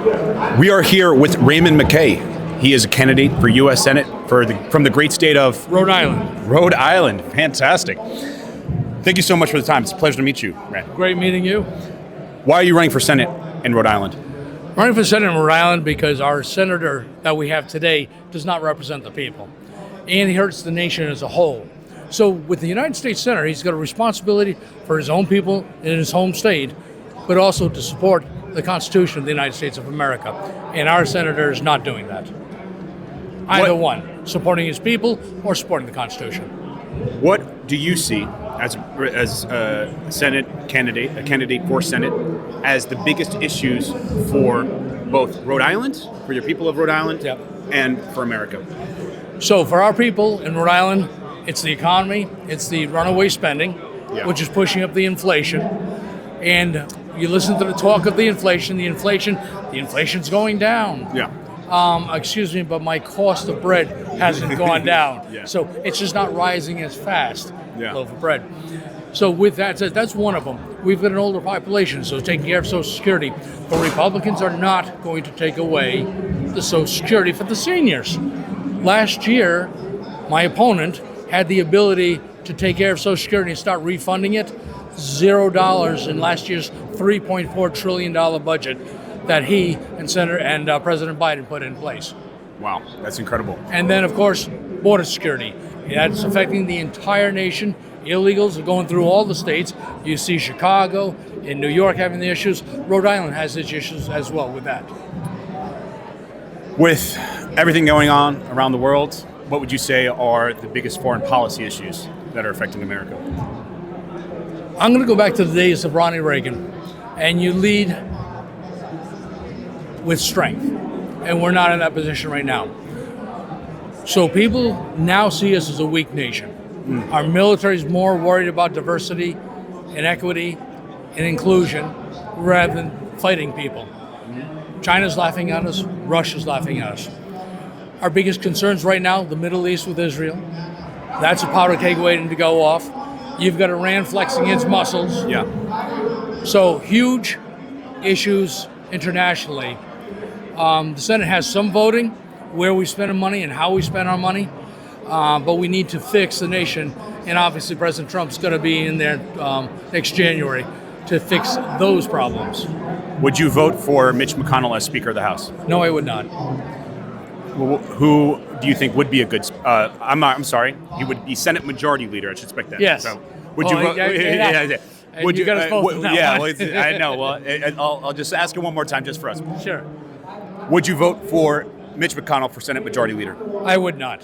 We are here with Raymond McKay. He is a candidate for U.S. Senate from the great state of Rhode Island. Rhode Island. Fantastic. Thank you so much for the time. It's a pleasure to meet you, Rand. Great meeting you. Why are you running for Senate in Rhode Island? Running for Senate in Rhode Island because our senator that we have today does not represent the people. And he hurts the nation as a whole. So with the United States Senator, he's got a responsibility for his own people in his home state, but also to support the Constitution of the United States of America. And our senator is not doing that. Either one, supporting his people or supporting the Constitution. What do you see as a Senate candidate, a candidate for Senate, as the biggest issues for both Rhode Island, for your people of Rhode Island, Yep. and for America? So for our people in Rhode Island, it's the economy, it's the runaway spending, which is pushing up the inflation. And you listen to the talk of the inflation's going down. Yeah. Excuse me, but my cost of bread hasn't gone down. Yeah. So it's just not rising as fast, Yeah. loaf of bread. So with that said, that's one of them. We've got an older population, so taking care of Social Security. But Republicans are not going to take away the Social Security for the seniors. Last year, my opponent had the ability to take care of Social Security and start refunding it. $0 in last year's $3.4 trillion budget that he and President Biden put in place. Wow, that's incredible. And then, of course, border security. That's affecting the entire nation. Illegals are going through all the states. You see Chicago and New York having the issues. Rhode Island has its issues as well with that. With everything going on around the world, what would you say are the biggest foreign policy issues that are affecting America? I'm going to go back to the days of Ronald Reagan, and you lead with strength, and we're not in that position right now. So people now see us as a weak nation. Our military is more worried about diversity and equity and inclusion rather than fighting people. China's laughing at us, Russia's laughing at us. Our biggest concerns right now, the Middle East with Israel. That's a powder keg waiting to go off. You've got Iran flexing its muscles. Yeah. So huge issues internationally. The Senate has some voting, where we spend our money and how we spend our money, but we need to fix the nation. And obviously President Trump's going to be in there next January to fix those problems. Would you vote for Mitch McConnell as Speaker of the House? No, I would not. Who do you think would be a good? I'm sorry. He would be Senate Majority Leader. I should expect that. Yes. So, would you vote? Yeah. Would you got us both on that yeah. one. Well, I know. Well, I'll just ask it one more time, just for us. Sure. Would you vote for Mitch McConnell for Senate Majority Leader? I would not.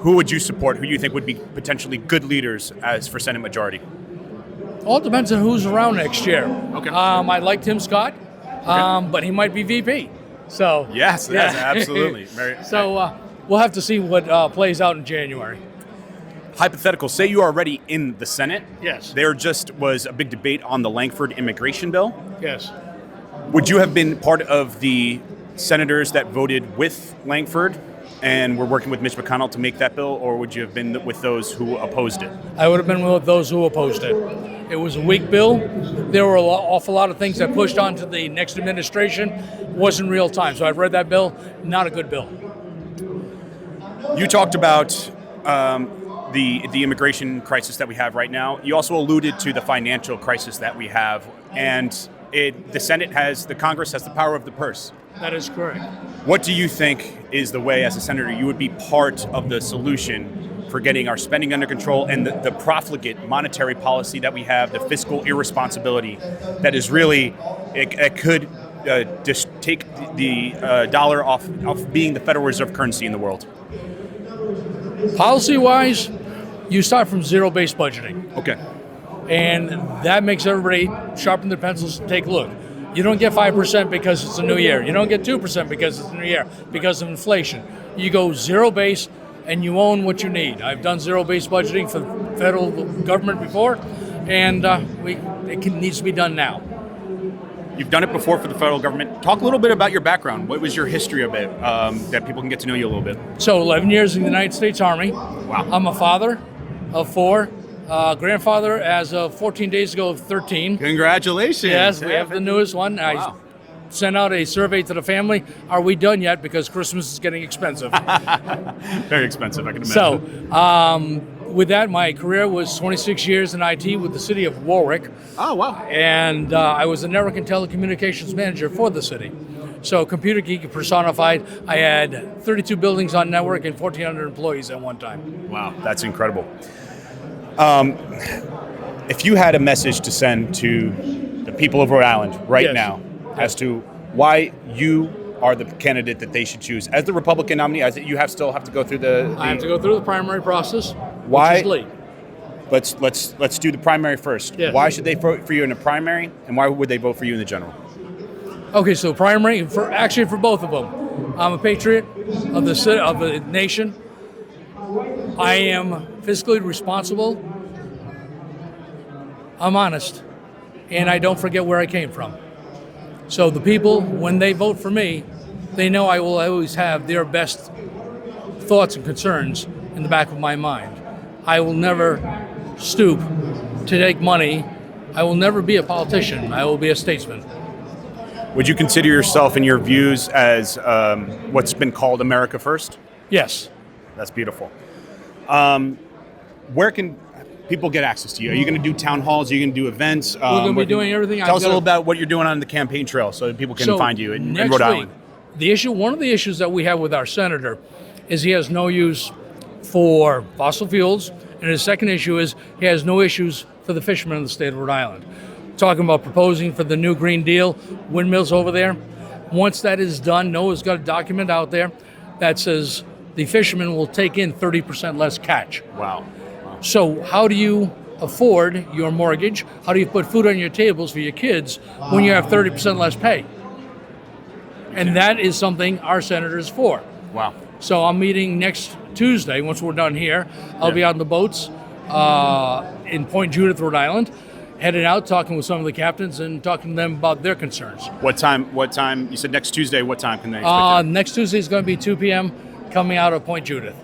Who would you support? Who do you think would be potentially good leaders as for Senate Majority? All depends on who's around next year. Okay. I like Tim Scott, but he might be VP. So Yes, yeah. absolutely. So we'll have to see what plays out in January. Hypothetical, say you are already in the Senate. Yes. There just was a big debate on the Langford immigration bill. Yes. Would you have been part of the senators that voted with Langford and were working with Mitch McConnell to make that bill, or would you have been with those who opposed it? I would have been with those who opposed it. It was a weak bill. There were an awful lot of things that pushed on to the next administration. It wasn't real time. So I've read that bill. Not a good bill. You talked about the immigration crisis that we have right now. You also alluded to the financial crisis that we have, and the Congress has the power of the purse. That is correct. What do you think is the way, as a senator, you would be part of the solution for getting our spending under control and the profligate monetary policy that we have, the fiscal irresponsibility that is really, it could just take the dollar off being the Federal Reserve currency in the world? Policy-wise, you start from zero-based budgeting. Okay. And that makes everybody sharpen their pencils and take a look. You don't get 5% because it's a new year. You don't get 2% because it's a new year, because of inflation. You go zero-base and you own what you need. I've done zero-based budgeting for the federal government before, and it needs to be done now. You've done it before for the federal government. Talk a little bit about your background. What was your history of it, that people can get to know you a little bit? So 11 years in the United States Army. Wow. I'm a father of 4. Grandfather, as of 14 days ago, of 13. Congratulations. Yes, we have the newest one. Wow. sent out a survey to the family. Are we done yet? Because Christmas is getting expensive. Very expensive, I can imagine. So, with that, my career was 26 years in IT with the city of Warwick. Oh, wow. And I was the network and telecommunications manager for the city. So computer geek personified. I had 32 buildings on network and 1,400 employees at one time. Wow, that's incredible. If you had a message to send to the people of Rhode Island right Yes. now as to why you are the candidate that they should choose as the Republican nominee, as you still have to go through the I have to go through the primary process. Why? Which is late. Let's do the primary first. Yeah. Why should they vote for you in the primary, and why would they vote for you in the general? Okay, so primary for both of them. I'm a patriot of the city, of the nation. I am fiscally responsible. I'm honest, and I don't forget where I came from. So the people, when they vote for me, they know I will always have their best thoughts and concerns in the back of my mind. I will never stoop to take money. I will never be a politician. I will be a statesman. Would you consider yourself and your views as what's been called America First? Yes. That's beautiful. Where can people get access to you? Are you going to do town halls? Are you going to do events? We're going to be doing everything. Tell us a little about what you're doing on the campaign trail so that people can find you in next Rhode week, Island. One of the issues that we have with our senator is he has no use for fossil fuels, and his second issue is he has no issues for the fishermen in the state of Rhode Island. Talking about proposing for the new Green Deal, windmills over there. Once that is done, NOAA's got a document out there that says the fishermen will take in 30% less catch. Wow. So how do you afford your mortgage? How do you put food on your tables for your kids when you have 30% less pay? And that is something our senator is for. Wow. So I'm meeting next Tuesday, once we're done here. I'll be on the boats in Point Judith, Rhode Island, headed out, talking with some of the captains and talking to them about their concerns. What time? You said next Tuesday. What time can they expect it? Next Tuesday is going to be 2 p.m. coming out of Point Judith.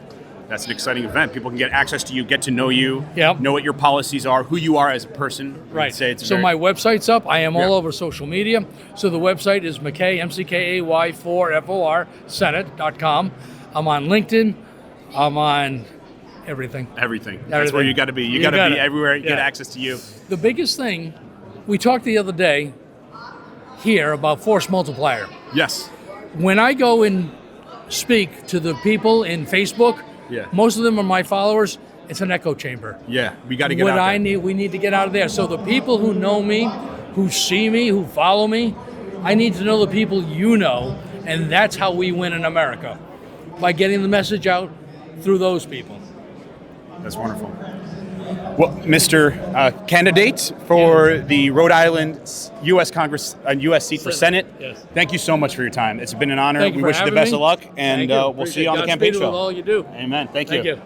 That's an exciting event. People can get access to you, get to know you, Yep. know what your policies are, who you are as a person. Right. So my website's up. I am all over social media. So the website is McKay, MCKAY4FOR, Senate.com. I'm on LinkedIn. I'm on everything. Everything. That's where you got to be. You got to be everywhere. Get access to you. The biggest thing, we talked the other day here about force multiplier. Yes. When I go and speak to the people in Facebook, most of them are my followers. It's an echo chamber. Yeah, we got to get out there. We need to get out of there. So the people who know me, who see me, who follow me, I need to know the people you know, and that's how we win in America, by getting the message out through those people. That's wonderful. Well, Mr. Candidate for the Rhode Island U.S. Congress, U.S. seat for Senate, thank you so much for your time. It's been an honor. We wish you the best of luck, and we'll see you on the campaign trail. All you do. Amen. Thank you.